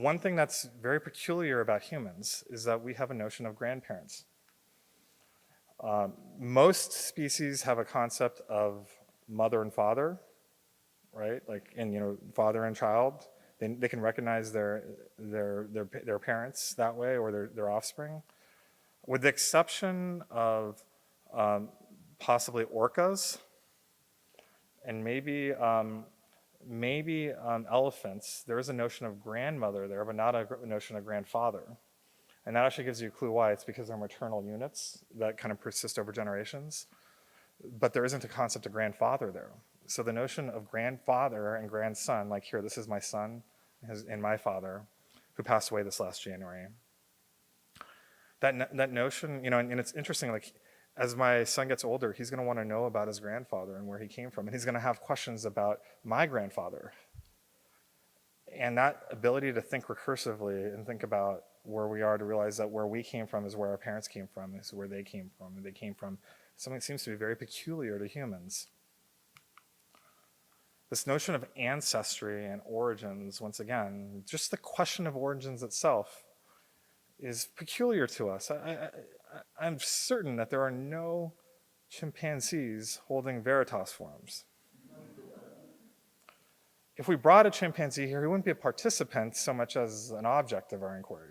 one thing that's very peculiar about humans is that we have a notion of grandparents. Most species have a concept of mother and father, right? Like, and father and child. They can recognize their parents that way, or their offspring, with the exception of possibly orcas and maybe elephants. There is a notion of grandmother there, but not a notion of grandfather. And that actually gives you a clue why. It's because they're maternal units that kind of persist over generations. But there isn't a concept of grandfather there. So the notion of grandfather and grandson, like here, this is my son and my father, who passed away this last January. That notion, and it's interesting, like, as my son gets older, he's going to want to know about his grandfather and where he came from. And he's going to have questions about my grandfather. And that ability to think recursively and think about where we are, to realize that where we came from is where our parents came from, is where they came from, and they came from something that seems to be very peculiar to humans. This notion of ancestry and origins, once again, just the question of origins itself is peculiar to us. I'm certain that there are no chimpanzees holding Veritas forums. If we brought a chimpanzee here, he wouldn't be a participant so much as an object of our inquiry.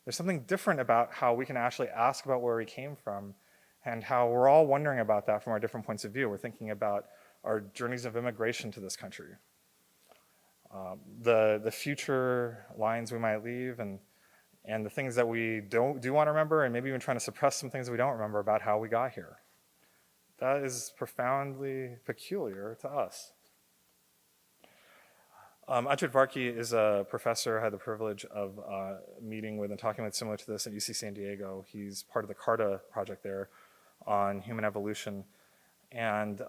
There's something different about how we can actually ask about where we came from, and how we're all wondering about that from our different points of view. We're thinking about our journeys of immigration to this country, the future lines we might leave, and the things that we do want to remember, and maybe even trying to suppress some things that we don't remember about how we got here. That is profoundly peculiar to us. Ajit Varki is a professor. I had the privilege of meeting with and talking with similar to this at UC San Diego. He's part of the CARTA project there on human evolution. And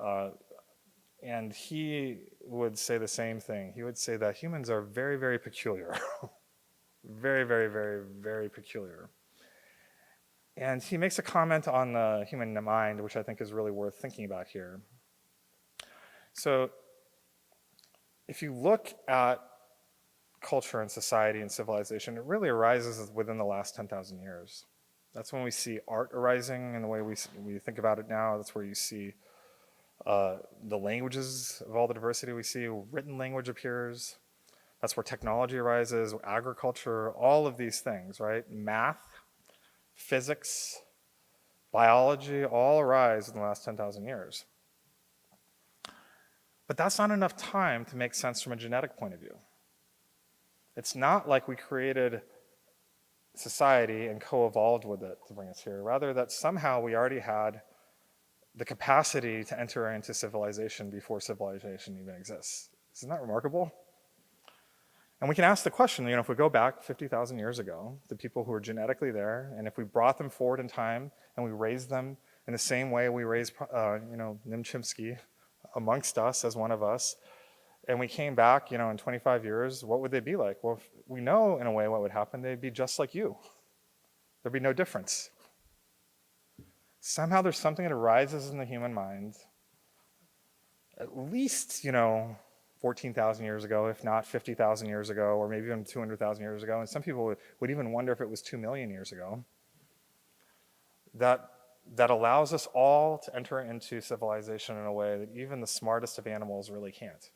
he would say the same thing. He would say that humans are very, very peculiar. Very, very, very, very peculiar. And he makes a comment on the human mind, which I think is really worth thinking about here. So if you look at culture and society and civilization, it really arises within the last 10,000 years. That's when we see art arising in the way we think about it now. That's where you see the languages of all the diversity we see. Written language appears. That's where technology arises, agriculture, all of these things, right? Math, physics, biology, all arise in the last 10,000 years. But that's not enough time to make sense from a genetic point of view. It's not like we created society and co-evolved with it to bring us here. Rather, that somehow we already had the capacity to enter into civilization before civilization even exists. Isn't that remarkable? And we can ask the question, if we go back 50,000 years ago, the people who were genetically there, and if we brought them forward in time and we raised them in the same way we raised, Nim Chimpsky amongst us as one of us, and we came back, in 25 years, what would they be like? Well, we know in a way what would happen. They'd be just like you. There'd be no difference. Somehow there's something that arises in the human mind, at least, 14,000 years ago, if not 50,000 years ago, or maybe even 200,000 years ago. And some people would even wonder if it was 2 million years ago. That allows us all to enter into civilization in a way that even the smartest of animals really can't.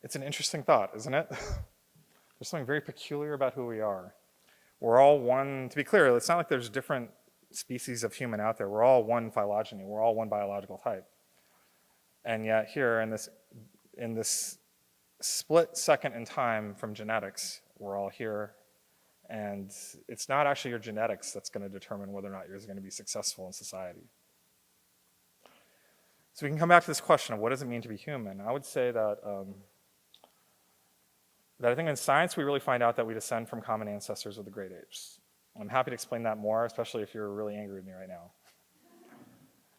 It's an interesting thought, isn't it? There's something very peculiar about who we are. We're all one, to be clear, it's not like there's different species of human out there. We're all one phylogeny. We're all one biological type. And yet here in this split second in time from genetics, we're all here. And it's not actually your genetics that's going to determine whether or not you're going to be successful in society. So we can come back to this question of what does it mean to be human? I would say that I think in science we really find out that we descend from common ancestors with the great apes. I'm happy to explain that more, especially if you're really angry with me right now.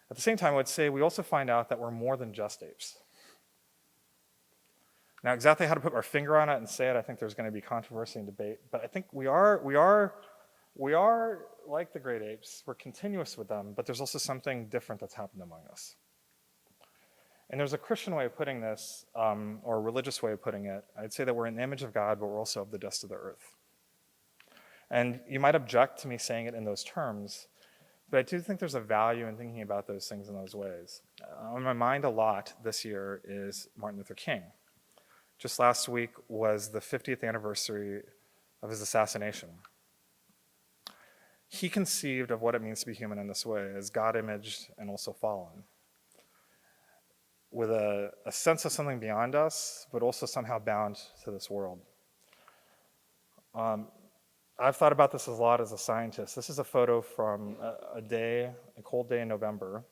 At the same time, I would say we also find out that we're more than just apes. Now, exactly how to put our finger on it and say it, I think there's going to be controversy and debate. But I think we are like the great apes. We're continuous with them, but there's also something different that's happened among us. And there's a Christian way of putting this, or a religious way of putting it. I'd say that we're in the image of God, but we're also of the dust of the earth. And you might object to me saying it in those terms, but I do think there's a value in thinking about those things in those ways. On my mind a lot this year is Martin Luther King. Just last week was the 50th anniversary of his assassination. He conceived of what it means to be human in this way, as God-imaged and also fallen, with a sense of something beyond us, but also somehow bound to this world. I've thought about this a lot as a scientist. This is a photo from a cold day in November,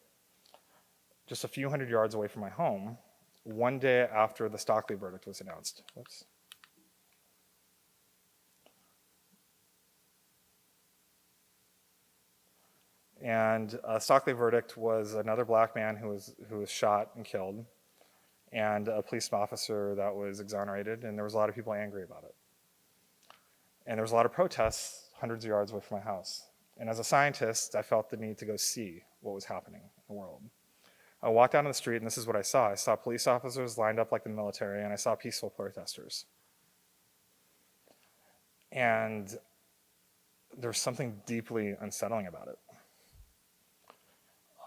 just a few hundred yards away from my home, one day after the Stockley verdict was announced. Whoops. And Stockley verdict was another black man who was shot and killed, and a police officer that was exonerated, and there was a lot of people angry about it. And there was a lot of protests hundreds of yards away from my house. And as a scientist, I felt the need to go see what was happening in the world. I walked down the street, and this is what I saw. I saw police officers lined up like the military, and I saw peaceful protesters. And there's something deeply unsettling about it.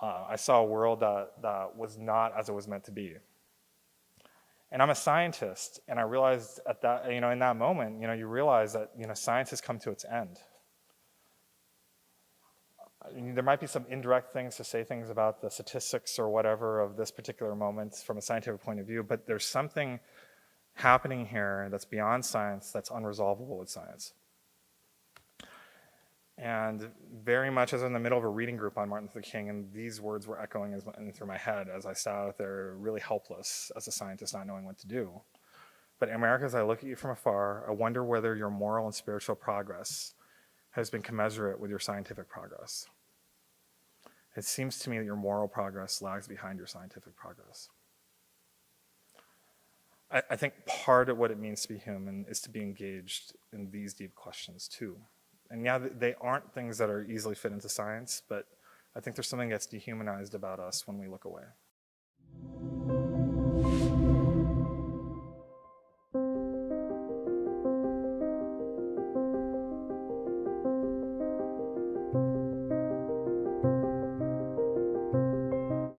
I saw a world that was not as it was meant to be. And I'm a scientist, and I realized at that, in that moment, you realize that, science has come to its end. There might be some indirect things to say things about the statistics or whatever of this particular moment from a scientific point of view, but there's something happening here that's beyond science, that's unresolvable with science. And very much as in the middle of a reading group on Martin Luther King, and these words were echoing through my head as I sat out there really helpless as a scientist not knowing what to do. But America, as I look at you from afar, I wonder whether your moral and spiritual progress has been commensurate with your scientific progress. It seems to me that your moral progress lags behind your scientific progress. I think part of what it means to be human is to be engaged in these deep questions too. And yeah, they aren't things that are easily fit into science, but I think there's something that's dehumanized about us when we look away.